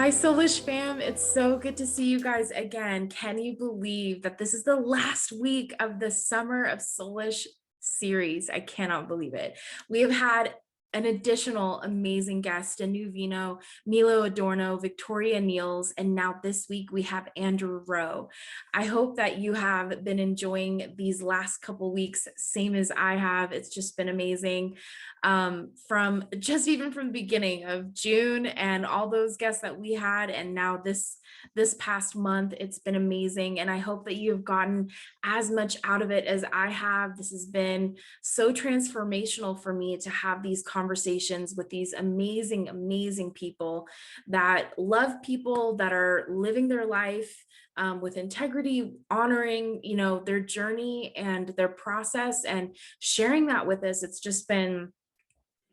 My Soulish fam, it's so good to see you guys again. Can you believe that this is the last week of the Summer of Soulish series? I cannot believe it. We have had an additional amazing guest, Anu Vino, Milo Adorno, Victoria Niels, and now this week we have Andrew Rowe. I hope that you have been enjoying these last couple weeks, same as I have. It's just been amazing. From even from the beginning of June and all those guests that we had, and now this past month, it's been amazing. And I hope that you have gotten as much out of it as I have. This has been so transformational for me to have these conversations with these amazing, amazing people that love people, that are living their life with integrity, honoring, their journey and their process, and sharing that with us. It's just been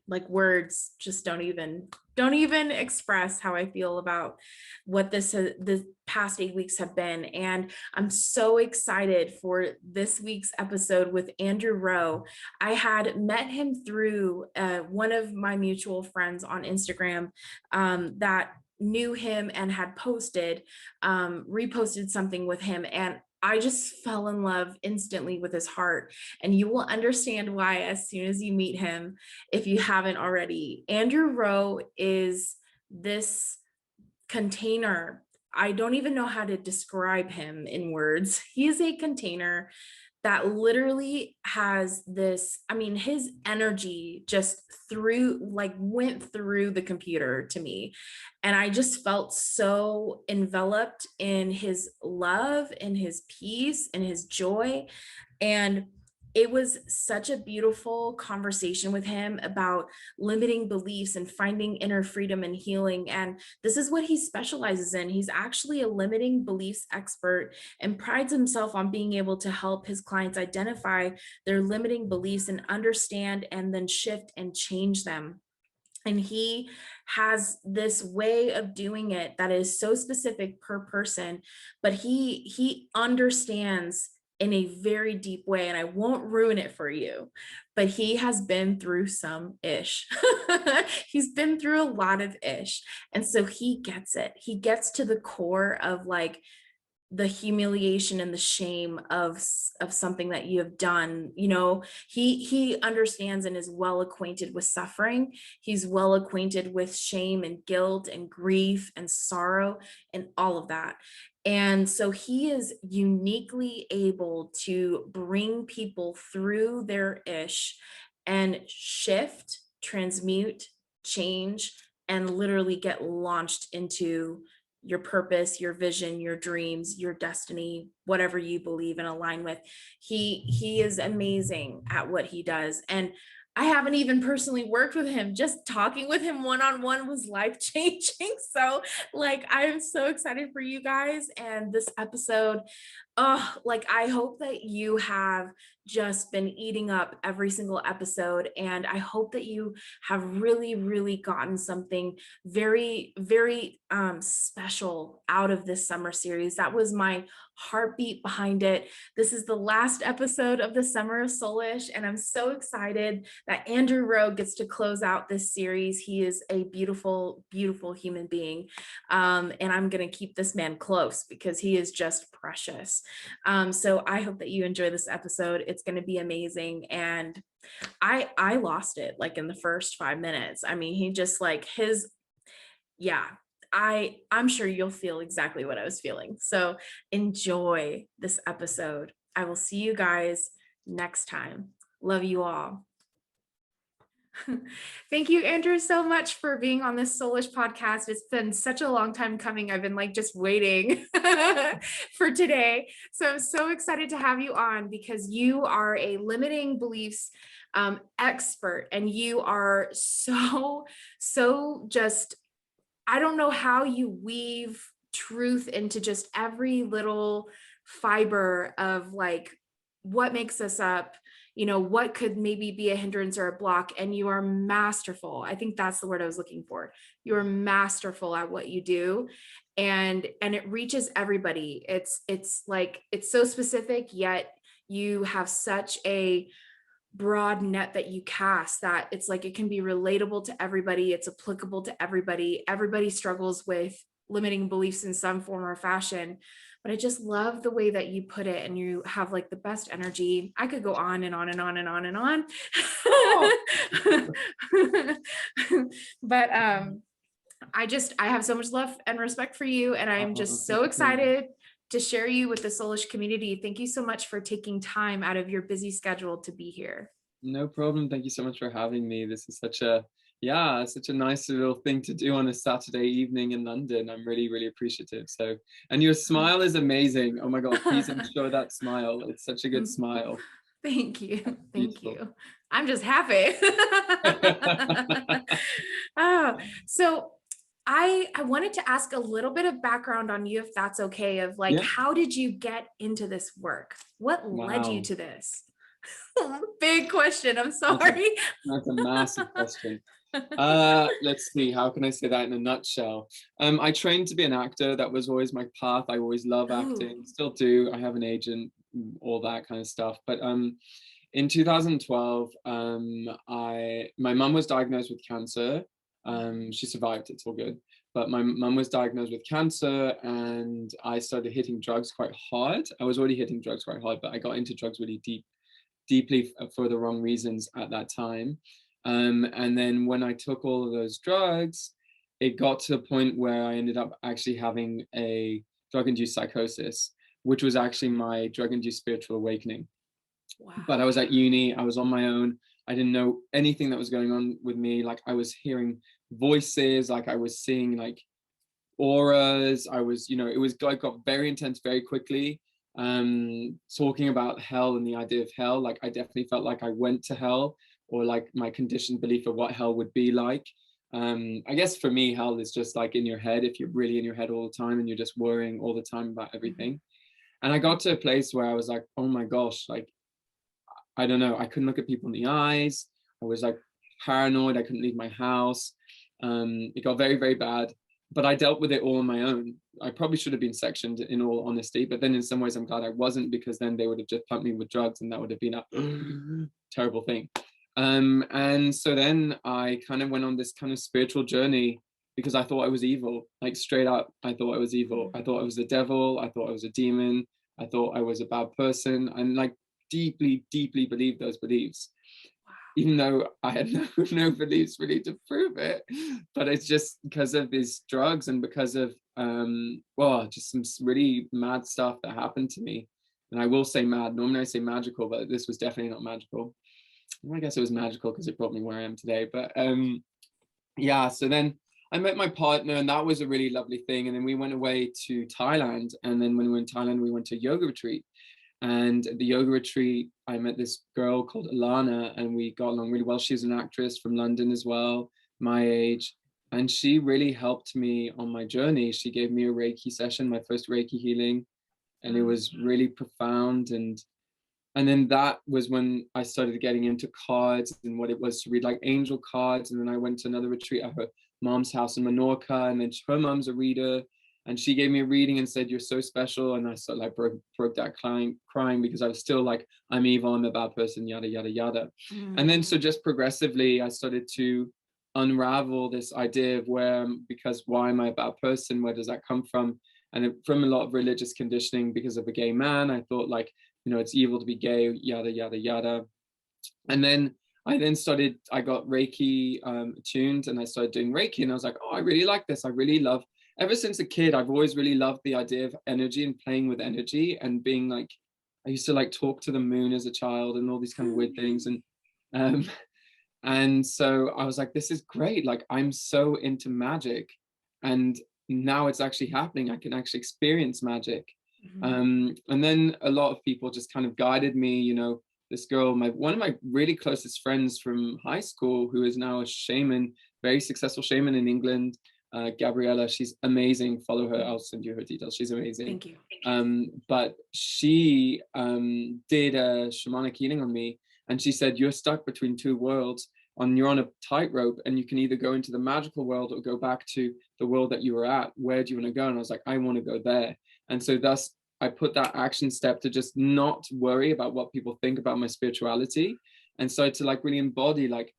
like words just don't even express how I feel about what the past 8 weeks have been. And I'm so excited for this week's episode with Andrew Rowe. I had met him through one of my mutual friends on Instagram that knew him and had reposted something with him, and I just fell in love instantly with his heart. And you will understand why as soon as you meet him, if you haven't already. Andrew Rowe is this container. I don't even know how to describe him in words. He is a container that literally has this, his energy just went through the computer to me. And I just felt so enveloped in his love, in his peace, in his joy. And it was such a beautiful conversation with him about limiting beliefs and finding inner freedom and healing. And this is what he specializes in. He's actually a limiting beliefs expert and prides himself on being able to help his clients identify their limiting beliefs and understand and then shift and change them. And he has this way of doing it that is so specific per person, but he understands in a very deep way, and I won't ruin it for you, but he has been through some ish. He's been through a lot of ish. And so he gets it. He gets to the core of like the humiliation and the shame of something that you have done. He understands and is well acquainted with suffering. He's well acquainted with shame and guilt and grief and sorrow and all of that. And so he is uniquely able to bring people through their ish and shift, transmute, change, and literally get launched into your purpose, your vision, your dreams, your destiny, whatever you believe and align with. He is amazing at what he does. And I haven't even personally worked with him. Just talking with him one-on-one was life-changing. So I am so excited for you guys and this episode. I hope that you have just been eating up every single episode. And I hope that you have really, really gotten something very, very special out of this summer series. That was my heartbeat behind it. This is the last episode of the Summer of Soulish, and I'm so excited that Andrew Rowe gets to close out this series. He is a beautiful, beautiful human being. And I'm going to keep this man close because he is just precious. So I hope that you enjoy this episode. It's going to be amazing. And I lost it in the first 5 minutes. He just I'm sure you'll feel exactly what I was feeling. So enjoy this episode. I will see you guys next time. Love you all. Thank you, Andrew, so much for being on this Soulish podcast. It's been such a long time coming. I've been just waiting for today. So I'm so excited to have you on because you are a limiting beliefs expert, and you are so just, I don't know how you weave truth into just every little fiber of what makes us up, what could maybe be a hindrance or a block. And you are masterful. I think that's the word I was looking for. You're masterful at what you do. And it reaches everybody. It's so specific, yet you have such a broad net that you cast that it's it can be relatable to everybody. It's applicable to everybody. Everybody struggles with limiting beliefs in some form or fashion. But I just love the way that you put it, and you have like the best energy. I could go on and on and on and on and on. Oh. But I have so much love and respect for you, and I'm just Thank so you so much. excited to share you with the soulish community. Thank you so much for taking time out of your busy schedule to be here. No problem. Thank you so much for having me. This is such a, yeah, such a nice little thing to do on a Saturday evening in London. I'm really, really appreciative. So, and your smile is amazing. Oh my God, please enjoy that smile. It's such a good smile. Thank you. Thank Beautiful. you. I'm just happy. Oh, so I wanted to ask a little bit of background on you, if that's okay, of like, Yeah. how did you get into this work? What led you Wow. to this? Big question. I'm That's a sorry. that's a massive question. Let's see, how can I say that in a nutshell? I trained to be an actor. That was always my path. I always love Oh, acting, still do. I have an agent, all that kind of stuff. But in 2012, my mum was diagnosed with cancer. She survived, it's all good. But my mum was diagnosed with cancer, and I started hitting drugs quite hard. I was already hitting drugs quite hard, but I got into drugs really deeply for the wrong reasons at that time. And then when I took all of those drugs, it got to a point where I ended up actually having a drug-induced psychosis, which was actually my drug-induced spiritual awakening. But I wow. was at uni, I was on my own. I didn't know anything that was going on with me. Like I was hearing voices, like I was seeing like auras. I was, it was like got very intense very quickly. Talking about hell and the idea of hell, like I definitely felt like I went to hell, or like my conditioned belief of what hell would be like. I guess for me, hell is just like in your head, if you're really in your head all the time and you're just worrying all the time about Mhm. everything. And I got to a place where I was like, oh my gosh, like I don't know, I couldn't look at people in the eyes. I was like paranoid. I couldn't leave my house. It got very, very bad, but I dealt with it all on my own. I probably should have been sectioned, in all honesty, but then in some ways I'm glad I wasn't, because then they would have just pumped me with drugs and that would have been a terrible thing. And so then I kind of went on this kind of spiritual journey, because I thought I was evil, like straight up. I thought I was evil. I thought I was the devil. I thought I was a demon. I thought I was a bad person. And like deeply, deeply believed those beliefs, even though I had no beliefs really to prove it. But it's just because of these drugs, and because of well, just some really mad stuff that happened to me. And I will say mad. Normally I say magical, but this was definitely not magical. Well, I guess it was magical because it brought me where I am today. But yeah, so then I met my partner, and that was a really lovely thing. And then we went away to Thailand. And then when we were in Thailand, we went to a yoga retreat. And at the yoga retreat, I met this girl called Alana, and we got along really well. She's an actress from London as well, my age. And she really helped me on my journey. She gave me a Reiki session, my first Reiki healing, and it Wow. was really profound. And then that was when I started getting into cards and what it was to read like angel cards. And then I went to another retreat at her mom's house in Menorca, and then her mom's a reader, and she gave me a reading and said, "You're so special." And I sort of like broke that crying because I was still like, "I'm evil, I'm a bad person, yada yada yada." And then so Mhm. just progressively, I started to unravel this idea of because why am I a bad person? Where does that come from? And from a lot of religious conditioning, because of a gay man, I thought like, it's evil to be gay, yada, yada, yada. And then I got Reiki attuned, and I started doing Reiki, and I was like, oh, I really like this. I really love, ever since a kid, I've always really loved the idea of energy and playing with energy and being like, I used to like talk to the moon as a child and all these kind of weird things. Um, and so I was like, this is great. Like, I'm so into magic. And now it's actually happening. I can actually experience magic. Mhm. And then a lot of people just kind of guided me. This girl, one of my really closest friends from high school, who is now a shaman, very successful shaman in England, Gabriella. She's amazing. Follow her. I'll send you her details. She's amazing. Thank you. But she did a shamanic healing on me, and she said, you're stuck between two worlds, and you're on a tightrope, and you can either go into the magical world or go back to the world that you were at. Where do you want to go? And I was like, I want to go there. And so thus I put that action step to just not worry about what people think about my spirituality, and started to like really embody like,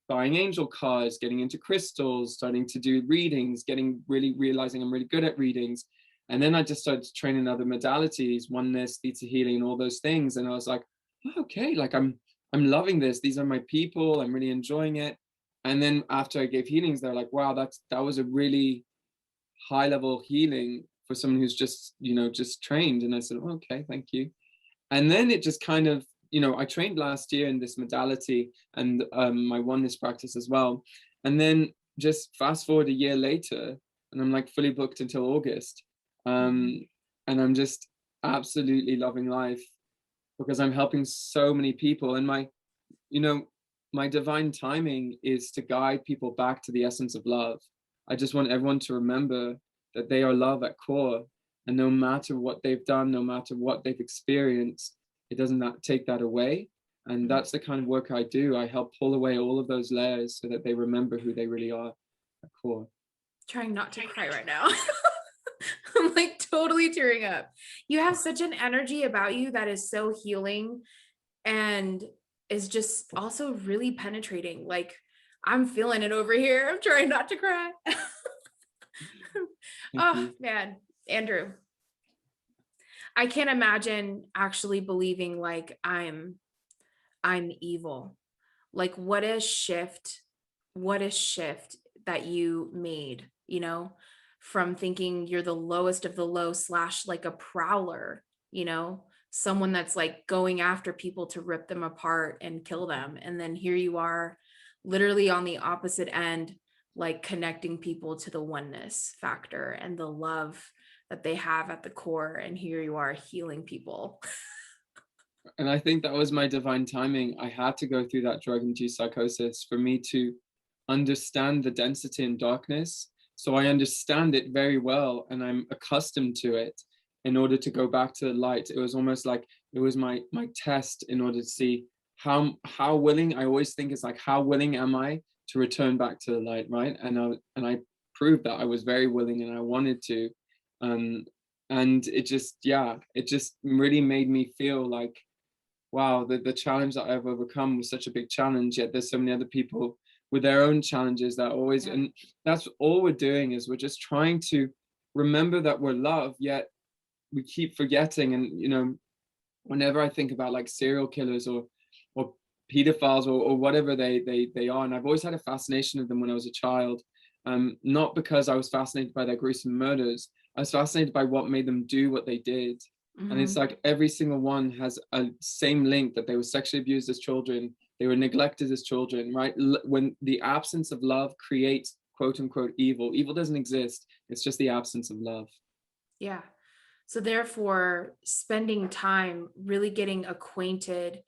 buying angel cards, getting into crystals, starting to do readings, realizing I'm really good at readings. And then I just started training other modalities, oneness, theta healing, and all those things. And I was like, oh, okay, like I'm loving this. These are my people. I'm really enjoying it. And then after I gave healings, they're like, wow, that was a really high level healing for someone who's just, just trained. And I said, oh, okay, thank you. And then it just kind of, I trained last year in this modality and my oneness practice as well. And then just fast forward a year later, and I'm like fully booked until August. And I'm just absolutely loving life because I'm helping so many people. And my divine timing is to guide people back to the essence of love. I just want everyone to remember that they are love at core. And no matter what they've done, no matter what they've experienced, it doesn't take that away. And that's the kind of work I do. I help pull away all of those layers so that they remember who they really are at core. Trying not to cry right now. I'm like totally tearing up. You have such an energy about you that is so healing and is just also really penetrating. Like I'm feeling it over here. I'm trying not to cry. Oh man, Andrew, I can't imagine actually believing like I'm evil. Like what a shift that you made, from thinking you're the lowest of the low / like a prowler, someone that's like going after people to rip them apart and kill them. And then here you are literally on the opposite end, like connecting people to the oneness factor and the love that they have at the core. And here you are healing people. And I think that was my divine timing. I had to go through that drug-induced psychosis for me to understand the density and darkness. So I understand it very well and I'm accustomed to it in order to go back to the light. It was almost like it was my test in order to see how willing. I always think it's like, how willing am I to return back to the light, right? And I proved that I was very willing and I wanted to. And it just really made me feel like, wow, the challenge that I've overcome was such a big challenge, yet there's so many other people with their own challenges that always, and that's all we're doing is we're just trying to remember that we're love, yet we keep forgetting. And whenever I think about like serial killers or pedophiles or whatever they are, and I've always had a fascination of them when I was a child, not because I was fascinated by their gruesome murders. I was fascinated by what made them do what they did. And it's like every single one has a same link, that they were sexually abused as children, they were neglected as children, right? When the absence of love creates quote unquote evil doesn't exist. It's just the absence of love. Yeah. So therefore, spending time really getting acquainted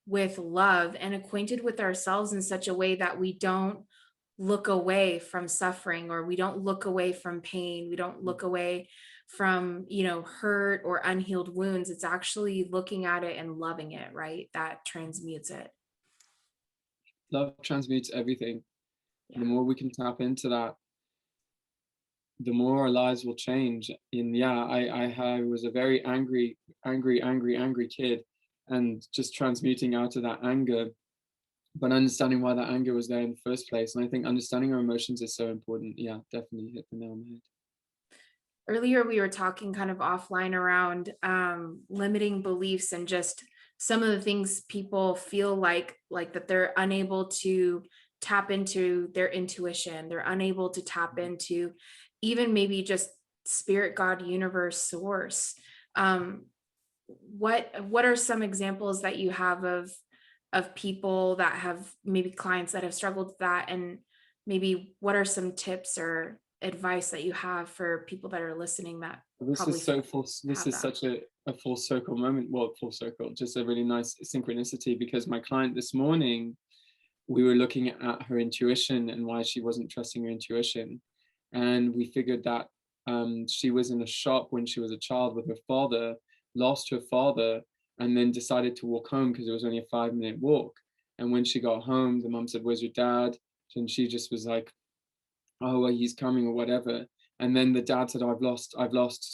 with love and acquainted with ourselves in such a way that we don't look away from suffering, or we don't look away from pain, we don't look away from hurt or unhealed wounds. It's actually looking at it and loving it, right? That transmutes it. Love transmutes everything. Yeah. The more we can tap into that, the more our lives will change. And yeah, I was a very angry kid, and just transmuting out of that anger, but understanding why that anger was there in the first place. And I think understanding our emotions is so important. Yeah, definitely hit the nail on the head. Earlier, we were talking kind of offline around limiting beliefs and just some of the things people feel like that they're unable to tap into their intuition. They're unable to tap into even maybe just spirit, God, universe, source. What are some examples that you have of people that have maybe clients that have struggled with that, and maybe what are some tips or advice that you have for people that are listening that this is such a full circle moment. Well, full circle, just a really nice synchronicity, because my client this morning, we were looking at her intuition and why she wasn't trusting her intuition, and we figured that she was in a shop when she was a child with her father, lost her father, and then decided to walk home because it was only a 5-minute walk. And when she got home, the mum said, "Where's your dad?" And she just was like, "Oh, well, he's coming," or whatever. And then the dad said, "I've lost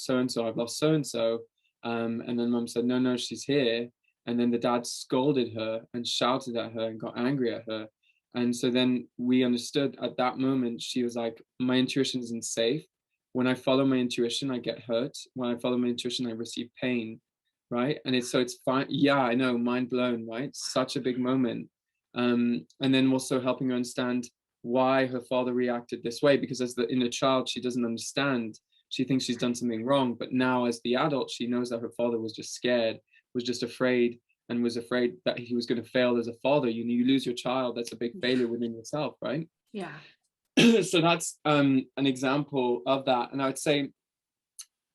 so and so, I've lost so and so." And then mum said, "No, she's here." And then the dad scolded her and shouted at her and got angry at her. And so then we understood at that moment, she was like, my intuition isn't safe. When I follow my intuition, I get hurt. When I follow my intuition, I receive pain. Right. And it's fine. Yeah, I know, mind blown, right? Such a big moment. And then also helping her understand why her father reacted this way, because as the inner child, she doesn't understand. She thinks she's done something wrong. But now as the adult, she knows that her father was just scared, was just afraid, and was afraid that he was going to fail as a father. You lose your child, that's a big failure within yourself, right? Yeah. So that's an example of that. And I would say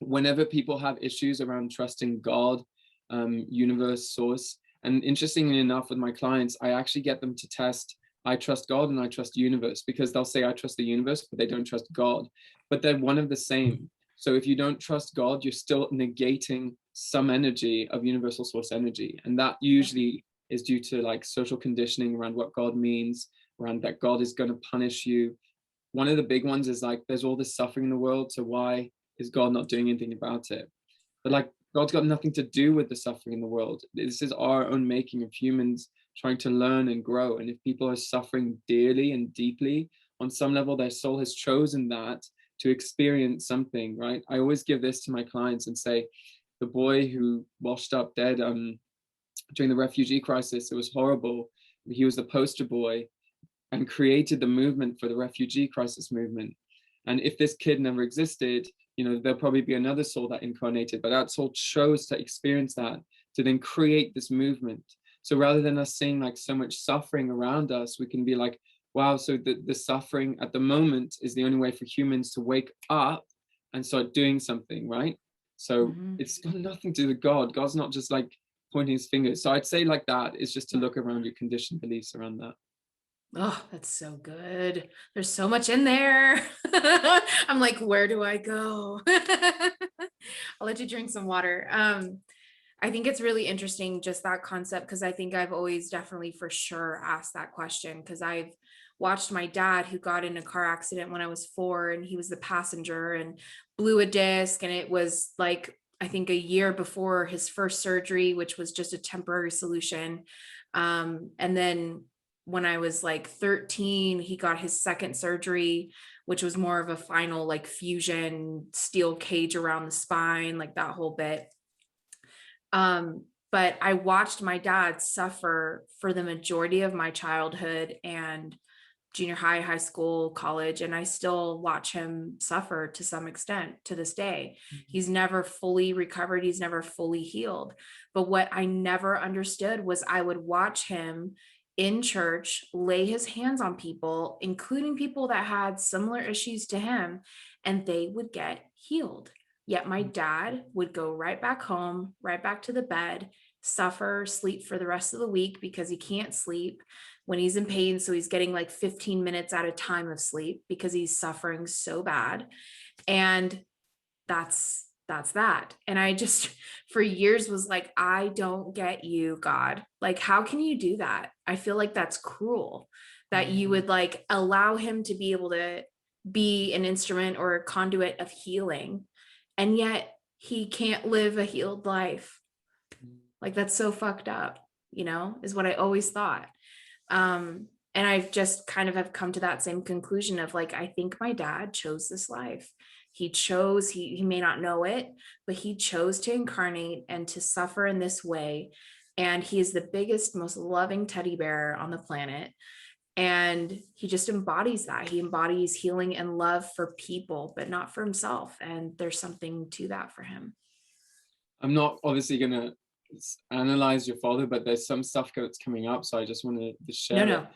whenever people have issues around trusting God, universe, source, and interestingly enough, with my clients, I actually get them to test, I trust God and I trust universe, because they'll say I trust the universe, but they don't trust God. But they're one of the same. So if you don't trust God, you're still negating some energy of universal source energy. And that usually is due to like social conditioning around what God means, around that God is going to punish you. One of the big ones is like, there's all this suffering in the world, so why is God not doing anything about it? But like, God's got nothing to do with the suffering in the world. This is our own making of humans trying to learn and grow. And if people are suffering dearly and deeply, on some level, their soul has chosen that to experience something, right? I always give this to my clients and say, the boy who washed up dead during the refugee crisis, it was horrible. He was the poster boy and created the movement for the refugee crisis movement. And if this kid never existed, there'll probably be another soul that incarnated, but that soul chose to experience that, to then create this movement. So rather than us seeing like so much suffering around us, we can be like, wow, so the suffering at the moment is the only way for humans to wake up and start doing something, right? So it's got nothing to do with God. God's not just like pointing his fingers. So I'd say like that is just to look around your conditioned beliefs around that. Oh, that's so good. There's so much in there. I'm like, where do I go? I'll let you drink some water. I think it's really interesting, just that concept, because I think I've always definitely for sure asked that question, because I've watched my dad, who got in a car accident when I was 4, and he was the passenger and blew a disc. And it was like, I think a year before his first surgery, which was just a temporary solution. And then when I was like 13, he got his second surgery, which was more of a final like fusion, steel cage around the spine, like that whole bit. But I watched my dad suffer for the majority of my childhood and junior high, high school, college, and I still watch him suffer to some extent to this day. He's never fully recovered. He's never fully healed. But what I never understood was I would watch him in church lay his hands on people, including people that had similar issues to him, and they would get healed. Yet my dad would go right back home, right back to the bed, suffer, sleep for the rest of the week because he can't sleep when he's in pain. So he's getting like 15 minutes at a time of sleep because he's suffering so bad. And that's that. And I just for years was like, I don't get you, God. Like, how can you do that? I feel like that's cruel that you would like allow him to be able to be an instrument or a conduit of healing, and yet he can't live a healed life. Like, that's so fucked up, is what I always thought. And I've just kind of have come to that same conclusion of like, I think my dad chose this life. He chose, he may not know it, but he chose to incarnate and to suffer in this way. And he is the biggest, most loving teddy bear on the planet. And he just embodies that. He embodies healing and love for people, but not for himself. And there's something to that for him. I'm not obviously going to analyze your father, but there's some stuff that's coming up. So I just want to share No,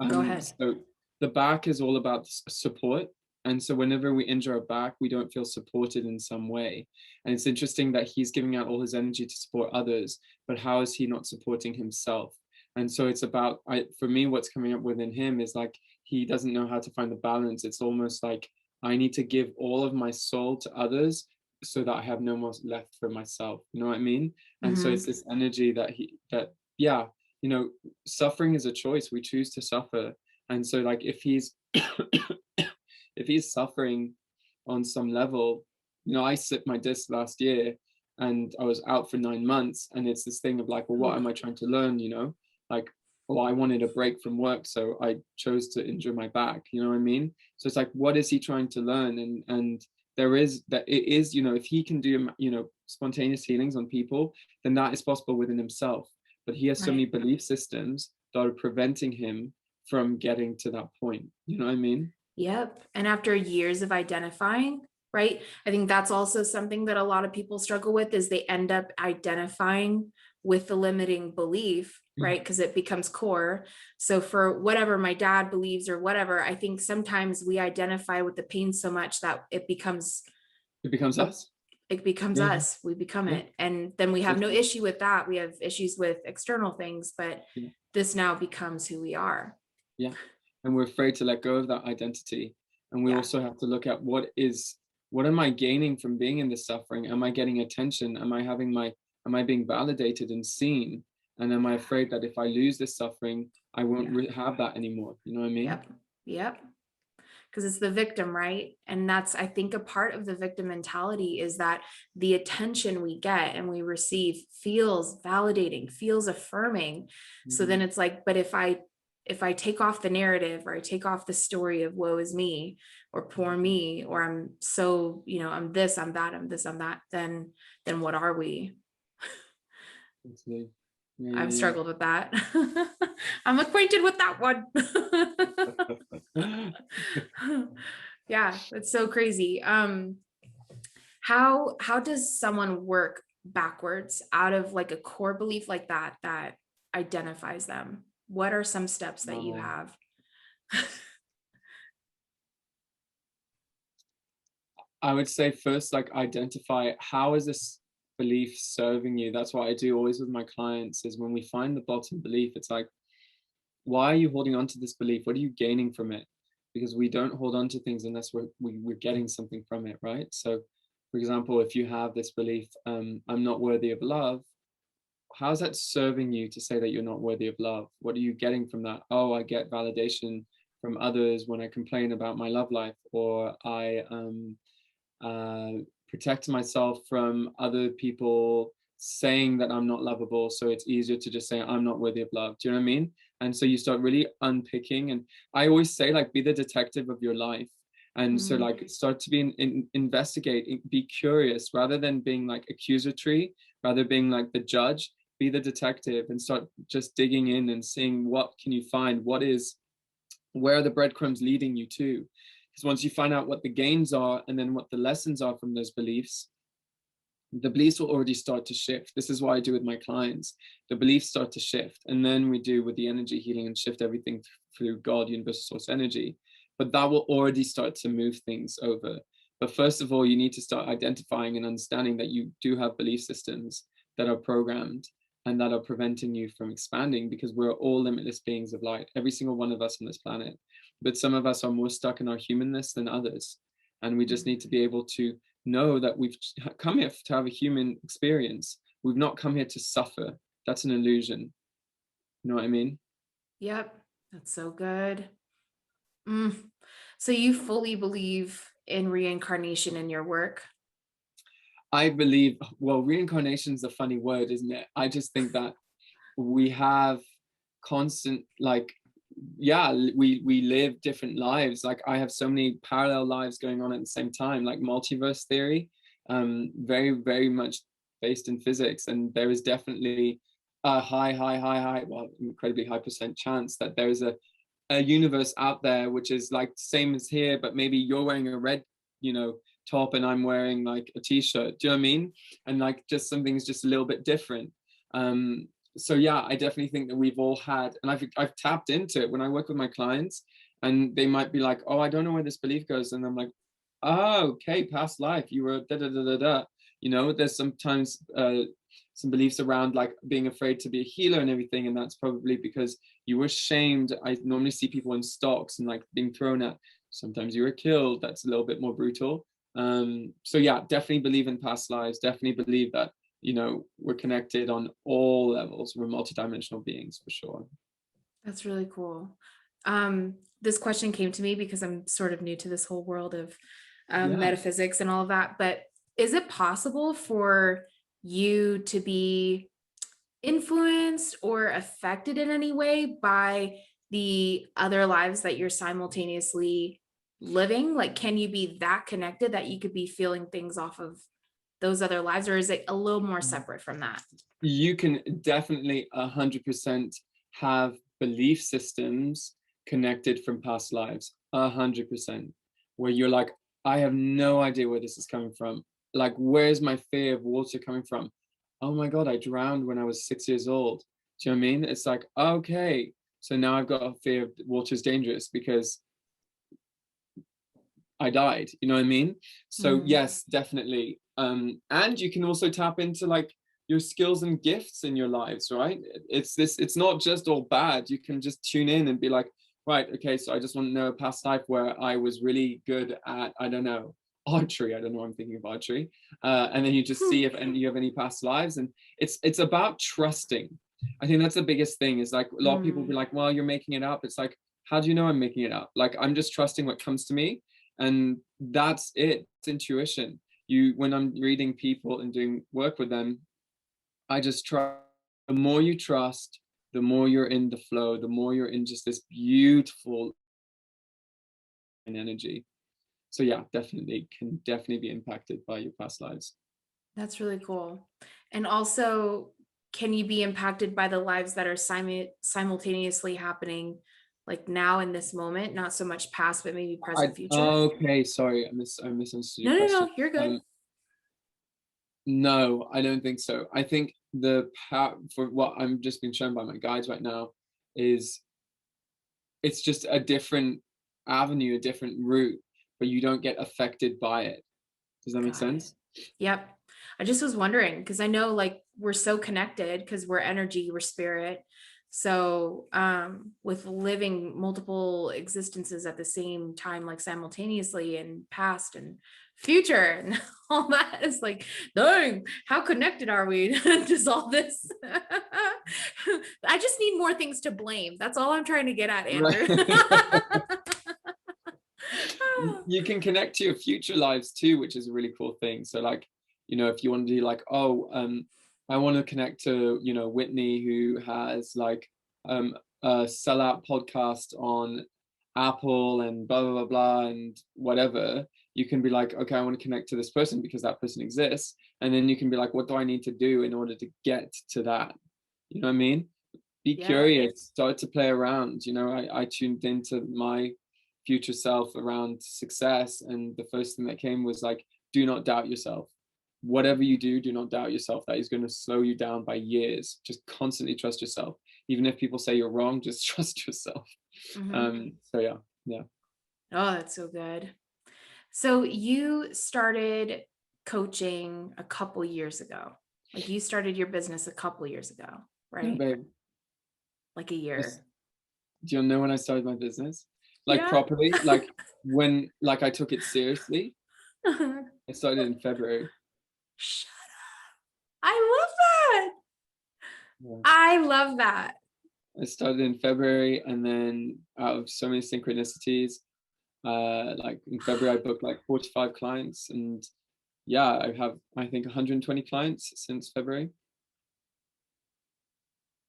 go ahead. So the back is all about support. And so whenever we injure our back, we don't feel supported in some way. And it's interesting that he's giving out all his energy to support others, but how is he not supporting himself? And so it's about, for me, what's coming up within him is like, he doesn't know how to find the balance. It's almost like, I need to give all of my soul to others so that I have no more left for myself. You know what I mean? And so it's this energy yeah, suffering is a choice. We choose to suffer. And so like, if he's, if he's suffering on some level, I slipped my disc last year and I was out for 9 months. And it's this thing of like, well, what am I trying to learn? Like, or I wanted a break from work, so I chose to injure my back. You know what I mean? So it's like, what is he trying to learn? And there is that, it is, if he can do, spontaneous healings on people, then that is possible within himself. But he has so many Right. belief systems that are preventing him from getting to that point. You know what I mean? Yep. And after years of identifying, right? I think that's also something that a lot of people struggle with, is they end up identifying with the limiting belief, right? Because it becomes core. So for whatever my dad believes or whatever, I think sometimes we identify with the pain so much that it becomes It becomes a us. it becomes Yeah, us, we become yeah, it. And then we have no literally. issue with that. We have issues with external things, but Yeah, this now becomes who we are. yeah. And we're afraid to let go of that identity. And we Yeah. also have to look at what am I gaining from being in this suffering? Am I getting attention? Am I being validated and seen? And am I afraid that if I lose this suffering, I won't Yeah. have that anymore? You know what I mean? Yep. Yep. Because it's the victim, right? And that's, I think, a part of the victim mentality is that the attention we get and we receive feels validating, feels affirming. So then Mhm. it's like, but if I take off the narrative, or I take off the story of woe is me or poor me, or I'm so, I'm this, I'm that, I'm this, I'm that, then what are we? Absolutely. Yeah, I've yeah, struggled with that. I'm acquainted with that one. yeah. Yeah, it's so crazy. How does someone work backwards out of like a core belief like that identifies them? What are some steps that you Wow. have? I would say first, like, identify how is this belief serving you. That's what I do always with my clients, is when we find the bottom belief, it's like, why are you holding on to this belief? What are you gaining from it? Because we don't hold on to things unless we're getting something from it, right? So, for example, if you have this belief, I'm not worthy of love, how's that serving you to say that you're not worthy of love? What are you getting from that? Oh, I get validation from others when I complain about my love life, or I uh, protect myself from other people saying that I'm not lovable. So it's easier to just say I'm not worthy of love. Do you know what I mean? And so you start really unpicking. And I always say, like, be the detective of your life. And so, Mm, like, start to investigate, be curious rather than being like accusatory, rather being like the judge. Be the detective and start just digging in and seeing what can you find. Where are the breadcrumbs leading you to? Because once you find out what the gains are and then what the lessons are from those beliefs, the beliefs will already start to shift. This is what I do with my clients. The beliefs start to shift. And then we do with the energy healing and shift everything through God, universal source energy. But that will already start to move things over. But first of all, you need to start identifying and understanding that you do have belief systems that are programmed and that are preventing you from expanding, because we're all limitless beings of light, every single one of us on this planet. But some of us are more stuck in our humanness than others. And we just mm. need to be able to know that we've come here to have a human experience. We've not come here to suffer. That's an illusion. You know what I mean? Yep, that's so good. Mm. So you fully believe in reincarnation in your work? I believe, well, reincarnation is a funny word, isn't it? I just think that we have constant, like, yeah, we live different lives. Like, I have so many parallel lives going on at the same time, like multiverse theory, very, very much based in physics. And there is definitely a high, well, incredibly high percent chance that there is a universe out there which is like same as here, but maybe you're wearing a red, you know, top and I'm wearing like a t-shirt. Do you know what I mean? And like just something's just a little bit different. Um, so yeah, I definitely think that we've all had, and I've tapped into it when I work with my clients, and they might be like, "Oh, I don't know where this belief goes," and I'm like, "Oh, okay, past life, you were da da da da da." You know, there's sometimes some beliefs around like being afraid to be a healer and everything, and that's probably because you were shamed. I normally see people in stocks and like being thrown at. Sometimes you were killed. That's a little bit more brutal. So yeah, definitely believe in past lives. Definitely believe that, you know, we're connected on all levels. We're multidimensional beings for sure. That's really cool. This question came to me because I'm sort of new to this whole world of Yeah. metaphysics and all of that. But is it possible for you to be influenced or affected in any way by the other lives that you're simultaneously living? Like, can you be that connected that you could be feeling things off of those other lives, or is it a little more separate from that? You can definitely 100% have belief systems connected from past lives, 100%, where you're like, I have no idea where this is coming from. Like, where's my fear of water coming from? Oh my God, I drowned when I was 6 years old. Do you know what I mean? It's like, okay, so now I've got a fear of water is dangerous because I died. You know what I mean? So Mhm. yes, definitely. And you can also tap into like your skills and gifts in your lives, right? It's not just all bad. You can just tune in and be like, right, okay, so I just want to know a past life where I was really good at, I don't know, archery. I don't know, I'm thinking of archery. And then you just see if and you have any past lives. And it's about trusting. I think that's the biggest thing is like a lot of people will be Mm, like, well, you're making it up. It's like, how do you know I'm making it up? Like I'm just trusting what comes to me, and that's it. It's intuition. You When I'm reading people and doing work with them, I just try. The more you trust, the more you're in the flow, the more you're in just this beautiful energy. So yeah, definitely can definitely be impacted by your past lives. that's really cool. And also, can you be impacted by the lives that are simultaneously happening, like now in this moment? Not so much past, but maybe I present, future? Okay, sorry, I misunderstood No, your no, question. no, you're good. No, I don't think so. I think the power for what I'm just being shown by my guides right now is it's just a different avenue, a different route, but you don't get affected by it. Does that make Got it. sense? Yep. I just was wondering because I know like we're so connected because we're energy, we're spirit. So with living multiple existences at the same time, like simultaneously and past and future and all that is like, dang, how connected are we to all this? I just need more things to blame. That's all I'm trying to get at, Andrew. Right. You can connect to your future lives too, which is a really cool thing. So like, if you want to do like, oh, I want to connect to, Whitney who has like a sellout podcast on Apple and blah blah blah blah and whatever, you can be like, okay, I want to connect to this person because that person exists. And then you can be like, what do I need to do in order to get to that? You know what I mean? Be Yeah. curious, start to play around. I tuned into my future self around success, and the first thing that came was like, do not doubt yourself. Whatever you do not doubt yourself. That is going to slow you down by years. Just constantly trust yourself. Even if people say you're wrong, just trust yourself. Mhm. So yeah, yeah. Oh, that's so good. So you started coaching a couple years ago. Like you started your business a couple years ago, Yeah, right? babe. Like a I year. Do you know when I started my business? Like Yeah. properly, like when like I took it seriously. I started in February. Shut I love that. Yeah. I love that. I started in February, and then out of so many synchronicities, like in February, I booked like 45 clients, and yeah, I have I think 120 clients since February.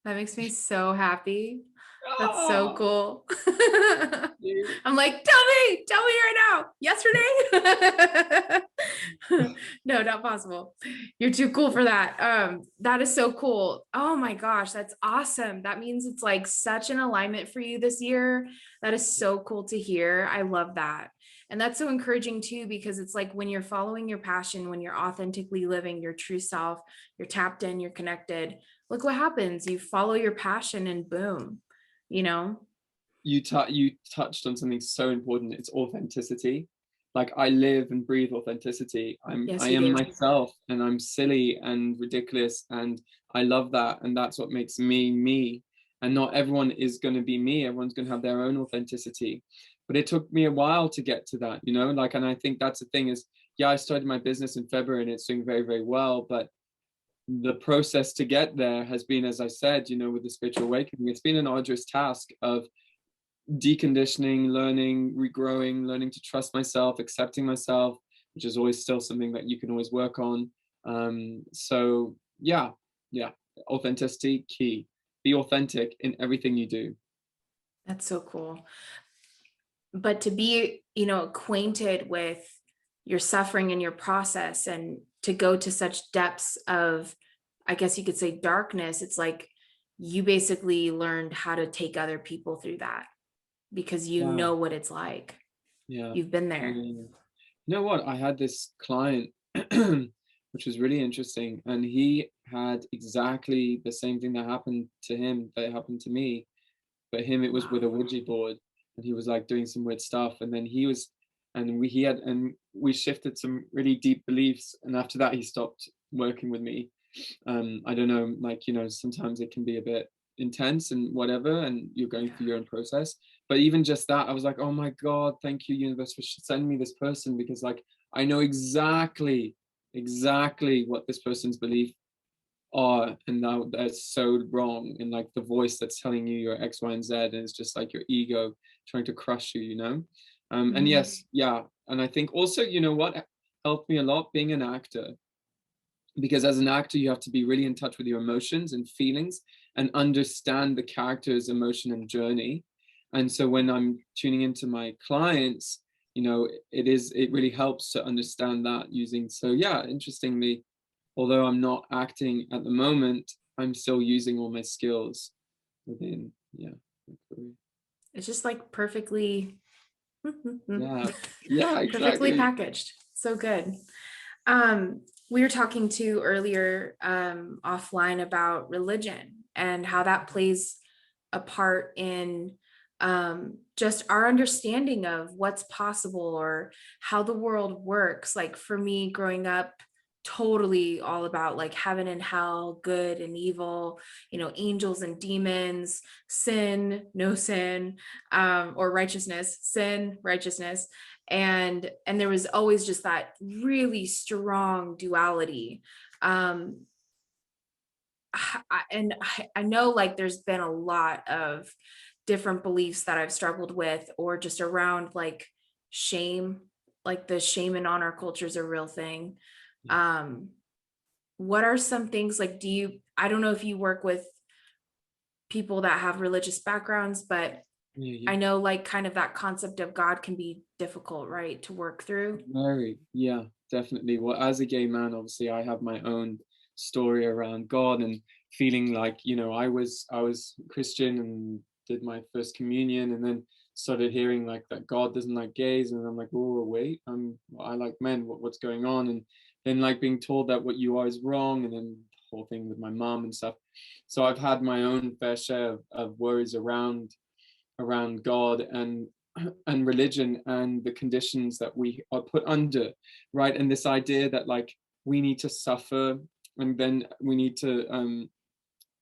That makes me so happy. That's so Ah, cool. you. I'm like, tell me right now. Yesterday? No, not possible. You're too cool for that. That is so cool. Oh my gosh, that's awesome. That means it's like such an alignment for you this year. That is so cool to hear. I love that. And that's so encouraging too, because it's like when you're following your passion, when you're authentically living your true self, you're tapped in, you're connected. Look what happens. You follow your passion and boom, you know? You touched on something so important. It's authenticity. Like I live and breathe authenticity. I Yes, you am do. myself, and I'm silly and ridiculous, and I love that, and that's what makes me me. And not everyone is going to be me. Everyone's going to have their own authenticity. But it took me a while to get to that, like, and I think that's the thing is, yeah, I started my business in February and it's doing very, very well, but the process to get there has been, as I said, with the spiritual awakening, it's been an arduous task of deconditioning, learning, regrowing, learning to trust myself, accepting myself, which is always still something that you can always work on. So yeah, yeah. Authenticity, key. Be authentic in everything you do. That's so cool. But to be, acquainted with your suffering and your process, and to go to such depths of, I guess you could say, darkness, it's like you basically learned how to take other people through that because you Yeah, know what it's like. yeah. You've been Yeah. there. You know what? I had this client, which was really interesting, and he had exactly the same thing that happened to him that happened to me. But him, it was with Wow. a Ouija board, and he was like doing some weird stuff, and then we shifted some really deep beliefs, and after that, he stopped working with me. I don't know, like, sometimes it can be a bit intense and whatever, and you're going Yeah. through your own process. But even just that, I was like, oh my God, thank you, universe, for sending me this person, because like I know exactly what this person's belief are, and now that's so wrong. And like the voice that's telling you you're X, Y, and Z, and it's just like your ego trying to crush you. And Mhm. yes, yeah. And I think also, you know what helped me a lot, being an actor, because as an actor you have to be really in touch with your emotions and feelings and understand the character's emotion and journey. And so when I'm tuning into my clients, it really helps to understand that using, so yeah, interestingly, although I'm not acting at the moment, I'm still using all my skills within, yeah, my career. It's just like perfectly Yeah, yeah, perfectly exactly. packaged. So good. Um, we were talking to earlier offline about religion and how that plays a part in just our understanding of what's possible or how the world works. Like for me, growing up, totally all about like heaven and hell, good and evil, angels and demons, sin, no sin, or righteousness, sin, righteousness, and there was always just that really strong duality. I know like there's been a lot of different beliefs that I've struggled with, or just around like shame, like the shame and honor culture is a real thing. Yeah, um what are some things, like, I don't know if you work with people that have religious backgrounds, but yeah, yeah. I know like kind of that concept of God can be difficult, right, to work through. Very, yeah, definitely. Well, as a gay man, obviously, I have my own story around God, and feeling like, I was Christian and did my first communion, and then started hearing like that God doesn't like gays, and I'm like, oh wait, I like men. What's going on? And then like being told that what you are is wrong, and then the whole thing with my mom and stuff. So I've had my own fair share of worries around God and religion and the conditions that we are put under, right? And this idea that like we need to suffer, and then we need to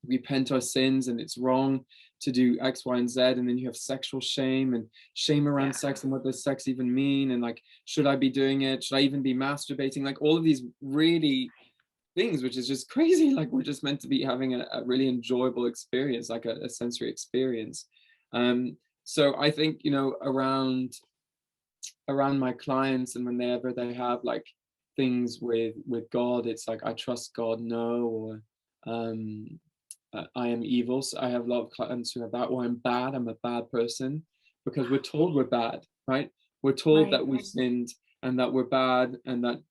repent our sins, and it's wrong to do X, Y, and Z. And then you have sexual shame and shame around Yeah. sex, and what does sex even mean? And like, should I be doing it? Should I even be masturbating? Like all of these really things, which is just crazy. Like we're just meant to be having a really enjoyable experience, like a sensory experience. Um, so I think, around my clients, and whenever they have like things with God, it's like, I trust God, no, or um, I am evil. So I have a lot of clients who have that, or I'm bad, I'm a bad person, because we're told we're bad, right? We're told Right. that we sinned and that we're bad, and that,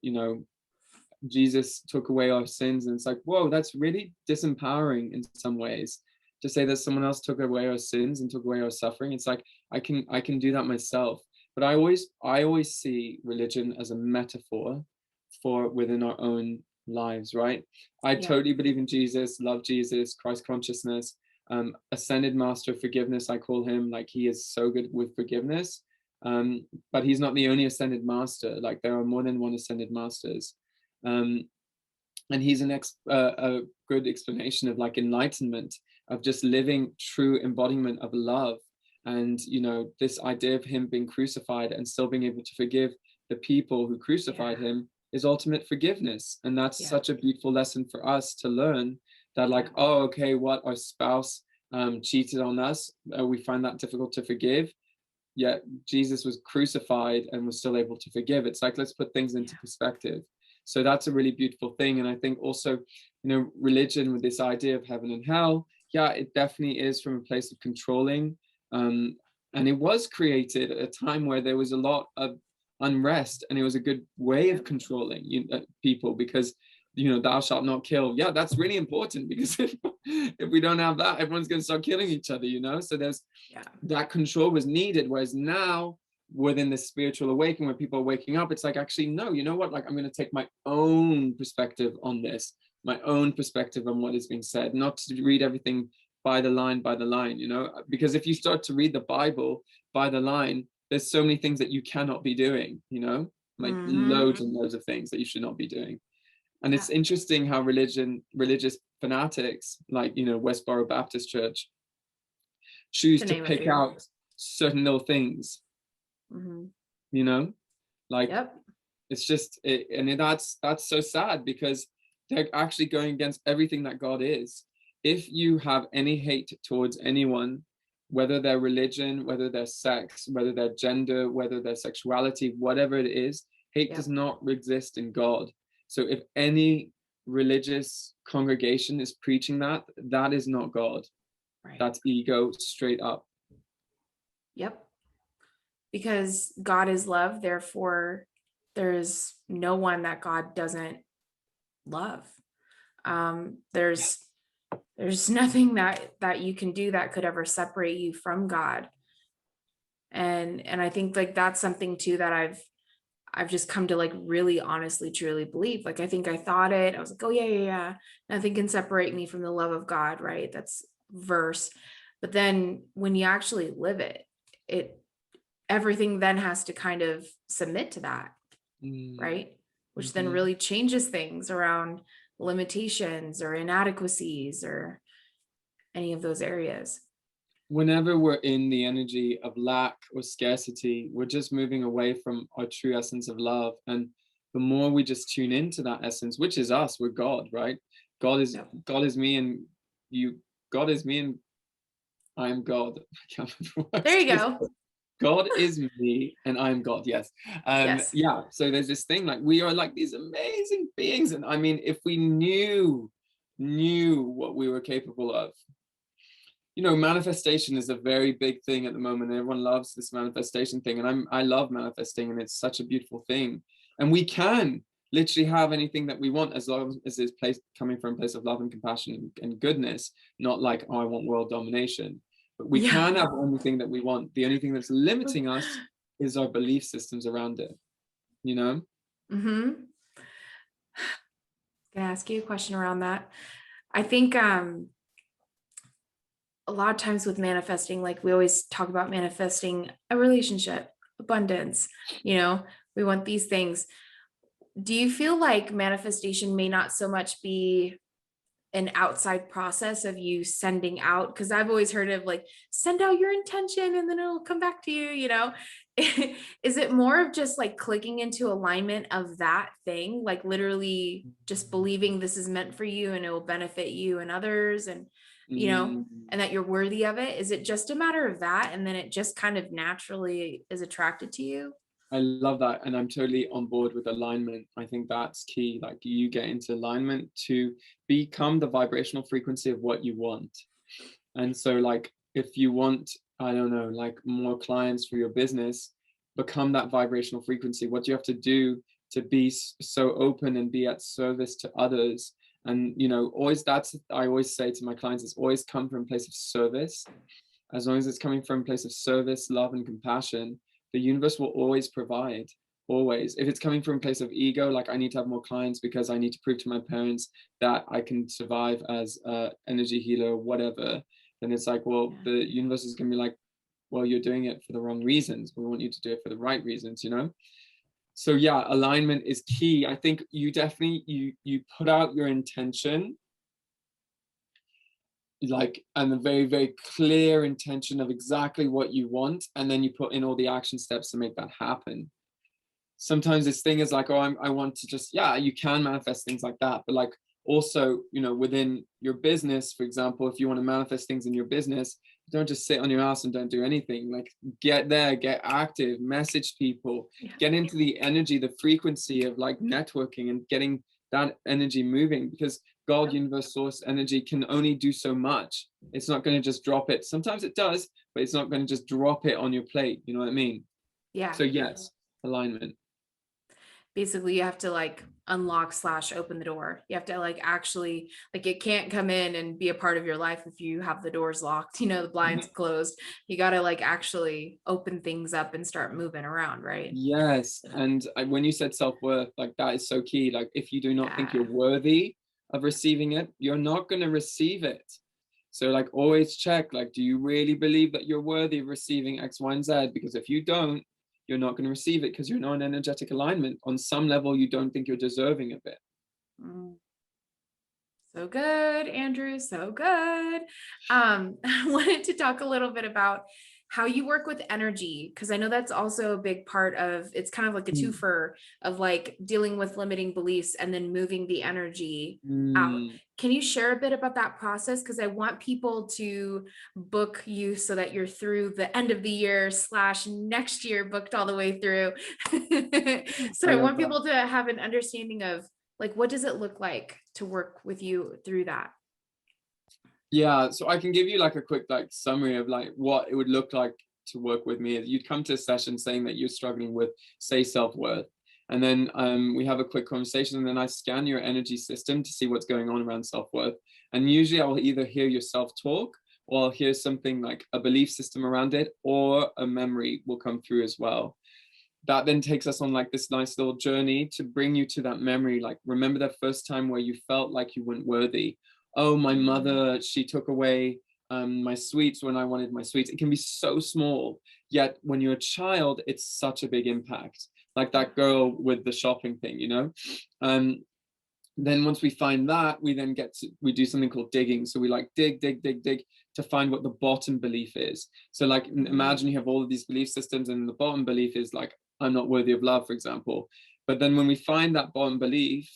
Jesus took away our sins. And it's like, whoa, that's really disempowering in some ways, to say that someone else took away our sins and took away our suffering. It's like, I can do that myself. But I always see religion as a metaphor for within our own lives, right? I Yeah. totally believe in Jesus, love Jesus, Christ consciousness, ascended master of forgiveness, I call him. Like, he is so good with forgiveness. But he's not the only ascended master. Like, there are more than one ascended masters. um, and he's a good explanation of like enlightenment, of just living true embodiment of love. And this idea of him being crucified and still being able to forgive the people who crucified Yeah. him is ultimate forgiveness. And that's Yeah. such a beautiful lesson for us to learn, that like, Yeah. oh, okay, what, our spouse cheated on us, we find that difficult to forgive, yet Jesus was crucified and was still able to forgive. It's like, let's put things into Yeah. perspective. So that's a really beautiful thing. And I think also, religion with this idea of heaven and hell, yeah, it definitely is from a place of controlling. And it was created at a time where there was a lot of unrest, and it was a good way of controlling people, because thou shalt not kill. Yeah, that's really important, because if we don't have that, everyone's going to start killing each other. So there's that control was needed. Whereas now, within the spiritual awakening, when people are waking up, it's like, actually, no, you know what, like, I'm going to take my own perspective on this, my own perspective on what is being said, not to read everything by the line, because if you start to read the Bible by the line, there's so many things that you cannot be doing, like loads and loads of things that you should not be doing. And it's interesting how religious fanatics, like, Westboro Baptist Church, choose to pick out certain little things, like, it's just, and that's so sad, because they're actually going against everything that God is. If you have any hate towards anyone, whether their religion, whether their sex, whether their gender, whether their sexuality, whatever it is, hate does not exist in God. So if any religious congregation is preaching that, that is not God. Right. That's ego straight up. Yep. Because God is love, therefore there's no one that God doesn't love. There's nothing that you can do that could ever separate you from God. And I think like that's something too that I've just come to like really honestly, truly believe. Like, I think I thought it, I was like, oh yeah. Nothing can separate me from the love of God, right? That's verse. But then when you actually live it, everything then has to kind of submit to that, right? Which then really changes things around limitations or inadequacies or any of those areas. Whenever we're in the energy of lack or scarcity, we're just moving away from our true essence of love. And the more we just tune into that essence, which is us, we're God, right? God is me and you. God is me and I am God. I can't remember what there you go. God is me and I am God. Yes. Yes. Yeah. So there's this thing, like, we are like these amazing beings. And I mean, if we knew what we were capable of, manifestation is a very big thing at the moment. Everyone loves this manifestation thing. And I love manifesting, and it's such a beautiful thing. And we can literally have anything that we want, as long as it's coming from a place of love and compassion and goodness, not like, oh, I want world domination. But we can have anything that we want. The only thing that's limiting us is our belief systems around it, I'm gonna ask you a question around that. I think a lot of times with manifesting, like we always talk about manifesting a relationship, abundance, we want these things. Do you feel like manifestation may not so much be an outside process of you sending out? Because I've always heard of like, send out your intention and then it'll come back to you, Is it more of just like clicking into alignment of that thing, like literally just believing this is meant for you and it will benefit you and others, and and that you're worthy of it? Is it just a matter of that, and then it just kind of naturally is attracted to you? I love that. And I'm totally on board with alignment. I think that's key. Like, you get into alignment to become the vibrational frequency of what you want. And so, like, if you want, I don't know, like more clients for your business, become that vibrational frequency. What do you have to do to be so open and be at service to others? And, I always say to my clients, it's always come from a place of service. As long as it's coming from a place of service, love, and compassion, the universe will always provide, always. If it's coming from a place of ego, like, I need to have more clients because I need to prove to my parents that I can survive as an energy healer or whatever, then it's like, well, the universe is going to be like, well, you're doing it for the wrong reasons. We want you to do it for the right reasons, So yeah, alignment is key. I think you definitely, you put out your intention, like, and a very, very clear intention of exactly what you want, and then you put in all the action steps to make that happen. Sometimes this thing is like, oh, I want to just, you can manifest things like that, but like, also, within your business, for example, if you want to manifest things in your business, don't just sit on your ass and don't do anything. Like, get there, get active, message people, Yeah. get into the energy, the frequency of like networking and getting that energy moving, because God, universe, source energy can only do so much. It's not going to just drop it. Sometimes it does, but it's not going to just drop it on your plate. You know what I mean? Yeah. So yes, alignment. Basically you have to like unlock / open the door. You have to like actually, like, it can't come in and be a part of your life if you have the doors locked, the blinds closed. You got to like actually open things up and start moving around, right? Yes. And when you said self-worth, like that is so key. Like if you do not think you're Yeah. worthy of receiving it, you're not going to receive it. So like always check, like, do you really believe that you're worthy of receiving X, Y, and Z? Because if you don't, you're not going to receive it, because you're not in energetic alignment. On some level, you don't think you're deserving of it. Mm. So good, Andrew, so good. I wanted to talk a little bit about how you work with energy, because I know that's also a big part of, it's kind of like a twofer of like dealing with limiting beliefs and then moving the energy out. Mm. Can you share a bit about that process? Because I want people to book you so that you're through the end of the year / next year booked all the way through. So I I love want that. people to have an understanding of like, what does it look like to work with you through that? Yeah, so I can give you like a quick like summary of like what it would look like to work with me. You'd come to a session saying that you're struggling with, say, self-worth. And then we have a quick conversation, and then I scan your energy system to see what's going on around self-worth. And usually I will either hear yourself talk, or I'll hear something like a belief system around it, or a memory will come through as well. That then takes us on like this nice little journey to bring you to that memory. Like, remember that first time where you felt like you weren't worthy. Oh, my mother, she took away my sweets when I wanted my sweets. It can be so small, yet when you're a child, it's such a big impact. Like that girl with the shopping thing, you know? Then once we find that, we then we do something called digging. So we like dig to find what the bottom belief is. So like imagine you have all of these belief systems, and the bottom belief is like, I'm not worthy of love, for example. But then when we find that bottom belief,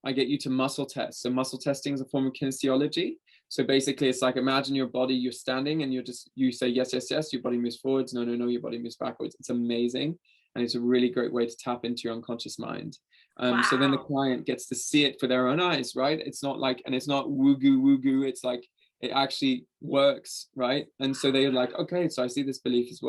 I get you to muscle test. So muscle testing is a form of kinesiology. So basically it's like, imagine your body, you're standing and you say yes, yes, yes, your body moves forwards. No, no, no, your body moves backwards. It's amazing. And it's a really great way to tap into your unconscious mind. So then the Wow. client gets to see it for their own eyes, right? It's not like, and it's not woo goo. It's like, it actually works, right? And so they're like, okay, so I see this belief is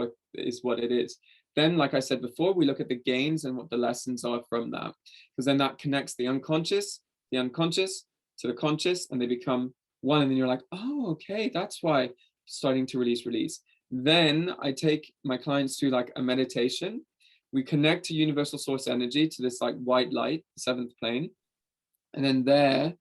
what it is. Then, like I said before, we look at the gains and what the lessons are from that, because then that connects the unconscious to the conscious, and they become one. And then you're like, oh, okay, that's why starting to release. Then I take my clients through like a meditation. We connect to universal source energy, to this like white light, seventh plane. And then there,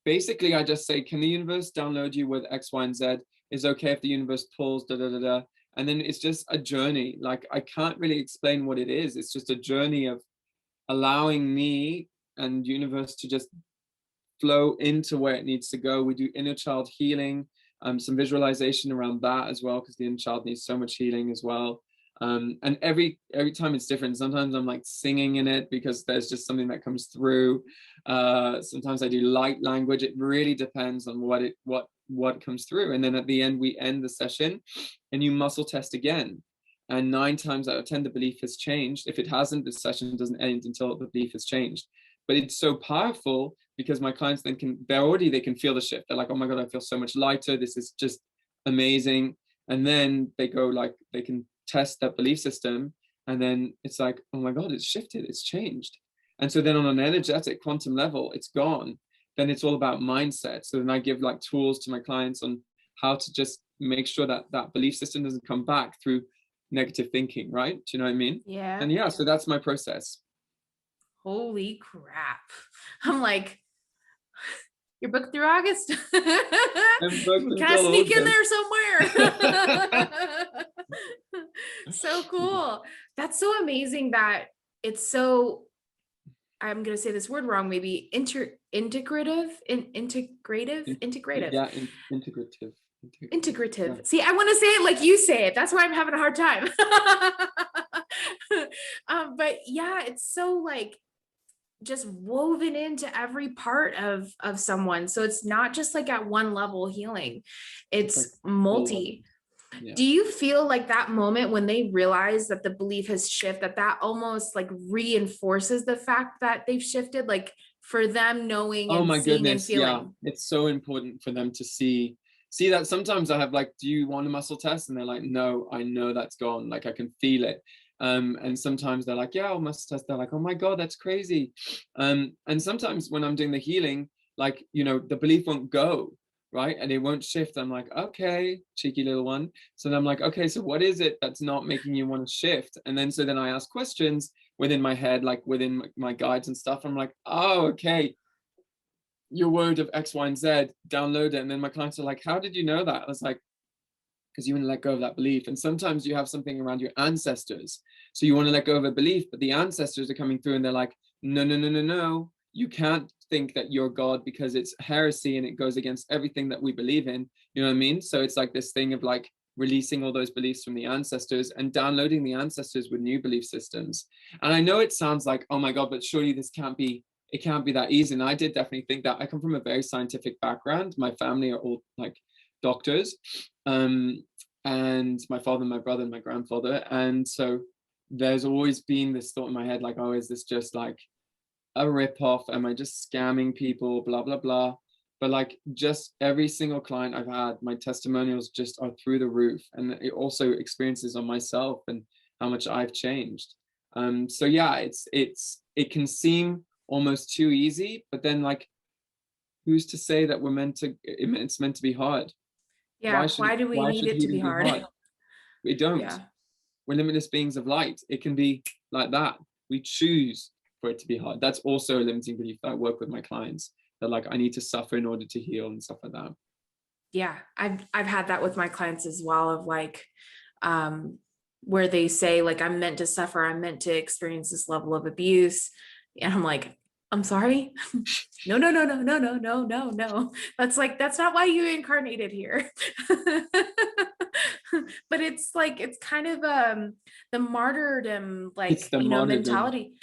basically, I just say, can the universe download you with X, Y, and Z? Is okay if the universe pulls, da, da, da, da. And then it's just a journey. Like, I can't really explain what it is. It's just a journey of allowing me and universe to just flow into where it needs to go. We do inner child healing, some visualization around that as well, because the inner child needs so much healing as well. And every time it's different. Sometimes I'm like singing in it because there's just something that comes through. Sometimes I do light language. It really depends on what comes through. And then at the end, we end the session and you muscle test again. And 9 times out of 10, the belief has changed. If it hasn't, the session doesn't end until the belief has changed. But it's so powerful because my clients then they can feel the shift. They're like, oh my God, I feel so much lighter. This is just amazing. And then they go like, they can test that belief system. And then it's like, oh my God, it's shifted, it's changed. And so then on an energetic quantum level, it's gone. Then it's all about mindset. So then I give like tools to my clients on how to just make sure that that belief system doesn't come back through negative thinking, right? Do you know what I mean? Yeah. And yeah, so that's my process. Holy crap. I'm like, you're booked through August. I'm booked Can I until sneak in August. there somewhere? So cool. That's so amazing that it's so, I'm going to say this word wrong, maybe integrative. Yeah, integrative. Yeah. Integrative. See, I want to say it like you say it. That's why I'm having a hard time. But yeah, it's so like just woven into every part of someone. So it's not just like at one level healing. It's like It's full level. multi. Yeah. Do you feel like that moment when they realize that the belief has shifted, that that almost like reinforces the fact that they've shifted, like for them knowing Oh and my seeing and goodness, yeah. feeling? It's so important for them to see that. Sometimes I have like, do you want a muscle test? And they're like, no, I know that's gone. Like I can feel it. And sometimes they're like, yeah, I'll muscle test. They're like, oh my God, that's crazy. And sometimes when I'm doing the healing, like, you know, the belief won't go, right? And it won't shift. I'm like, okay, cheeky little one. So then I'm like, okay, so what is it that's not making you want to shift? And then so then I ask questions within my head, like within my guides and stuff. I'm like, oh, okay, you're worried of X, Y, and Z, download it. And then my clients are like, how did you know that? I was like, because you want to let go of that belief. And sometimes you have something around your ancestors. So you want to let go of a belief, but the ancestors are coming through and they're like, no, no, no, no, no. You can't think that you're God because it's heresy and it goes against everything that we believe in. You know what I mean? So it's like this thing of like releasing all those beliefs from the ancestors and downloading the ancestors with new belief systems. And I know it sounds like, oh my God, but surely this can't be, it can't be that easy. And I did definitely think that. I come from a very scientific background. My family are all like doctors. Um, and my father, my brother, and my grandfather. And so there's always been this thought in my head, like, oh, is this just like a rip-off? Am I just scamming people? Blah, blah, blah. But like just every single client I've had, my testimonials just are through the roof. And it also experiences on myself and how much I've changed. So yeah, it can seem almost too easy, but then like who's to say that it's meant to be hard? Yeah. Why do we Why need should it to be healing be hard? hard? We don't. Yeah. We're limitless beings of light. It can be like that. We choose for it to be hard. That's also a limiting belief that I work with my clients. That like I need to suffer in order to heal and stuff like that. Yeah. I've had that with my clients as well, of like, where they say like, I'm meant to suffer, I'm meant to experience this level of abuse. And I'm like, I'm sorry. No, no, no, no, no, no, no, no, no. That's like, that's not why you incarnated here. But it's like, it's kind of the martyrdom, It's like, the martyrdom. mentality.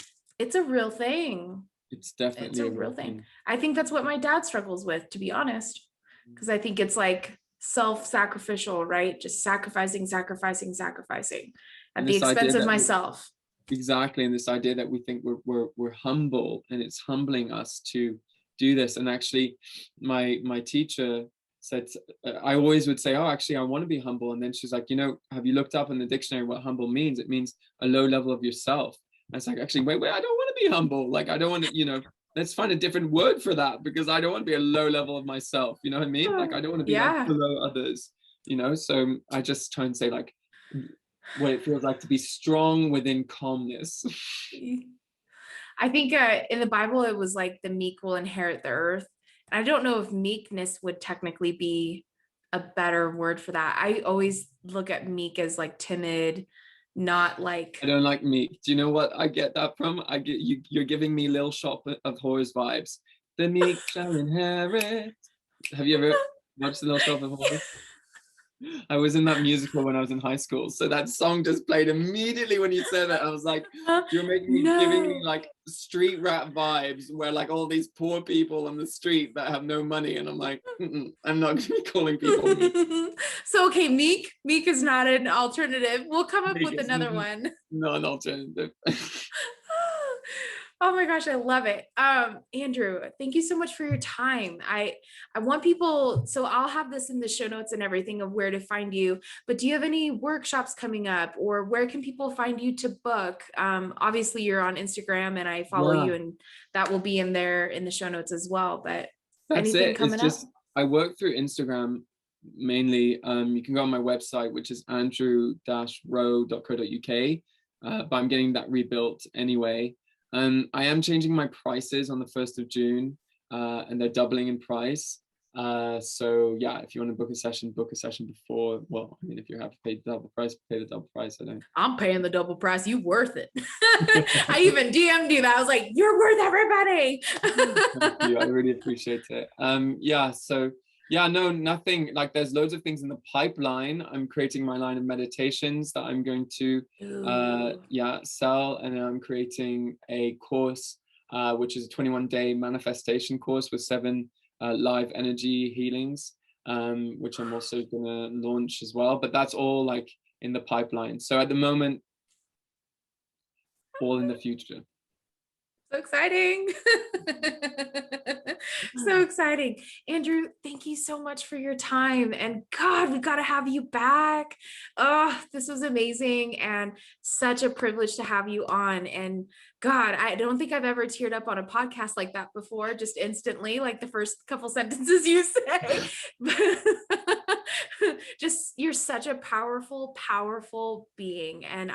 It's a real thing. It's It's definitely a a real real thing. thing. I think that's what my dad struggles with, to be honest, because I think it's like self-sacrificial, right? Just sacrificing, sacrificing, sacrificing at And the this idea expense of that myself. exactly, and this idea that we think we're humble, and it's humbling us to do this. And actually, my teacher said, I always would say, oh, actually, I want to be humble. And then she's like, you know, have you looked up in the dictionary what humble means? It means a low level of yourself. And it's like, actually, wait, I don't want to be humble. Like, I don't want to, you know, let's find a different word for that, because I don't want to be a low level of myself. You know what I mean? Like, I don't want to be like Yeah. below others, you know? So I just try and say like, what it feels like to be strong within calmness. I think in the Bible, it was like the meek will inherit the earth. I don't know if meekness would technically be a better word for that. I always look at meek as like timid, not like, I don't like meek. Do you know what I get that from? I get you. You're giving me Little Shop of Horrors vibes. The meek shall inherit. Have you ever watched the Little Shop of Horrors? I was in that musical when I was in high school, so that song just played immediately when you said it. I was like, you're making me, giving me no. like street rap vibes, where like all these poor people on the street that have no money, and I'm like, I'm not gonna be calling people meek. So, okay, meek is not an alternative. We'll come up Meek with is another one. not an alternative. Oh my gosh, I love it. Andrew, thank you so much for your time. I want people, so I'll have this in the show notes and everything of where to find you, but do you have any workshops coming up, or where can people find you to book? Obviously you're on Instagram and I follow Yeah, you, and that will be in there in the show notes as well, but that's anything it. It's coming up? just I work through Instagram mainly. You can go on my website, which is andrew-rowe.co.uk, but I'm getting that rebuilt anyway. I am changing my prices on the 1st of June, and they're doubling in price. So yeah, if you want to book a session before. Well, I mean, if you have to pay the double price, pay the double price. I don't. I'm paying the double price. You worth it. I even DM'd you that. I was like, you're worth everybody. Thank you. I really appreciate it. Yeah, so yeah, no, nothing like there's loads of things in the pipeline. I'm creating my line of meditations that I'm going to Ooh. yeah, sell, and then I'm creating a course which is a 21-day manifestation course with 7 live energy healings. which I'm also gonna launch as well. But that's all like in the pipeline. So at the moment, all in the future. So exciting. So exciting. Andrew, thank you so much for your time. And God, we got to have you back. Oh, this was amazing and such a privilege to have you on. And God, I don't think I've ever teared up on a podcast like that before, just instantly, like the first couple sentences you say. Just, you're such a powerful, powerful being. And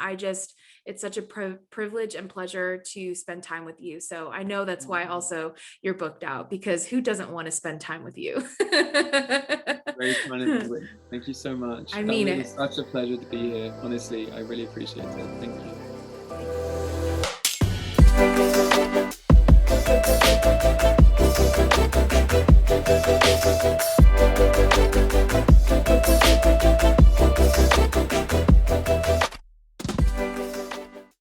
it's such a privilege and pleasure to spend time with you. So I know that's why also you're booked out, because who doesn't want to spend time with you? Very kind of you. Thank you so much. I mean It it. was such a pleasure to be here. Honestly, I really appreciate it. Thank you.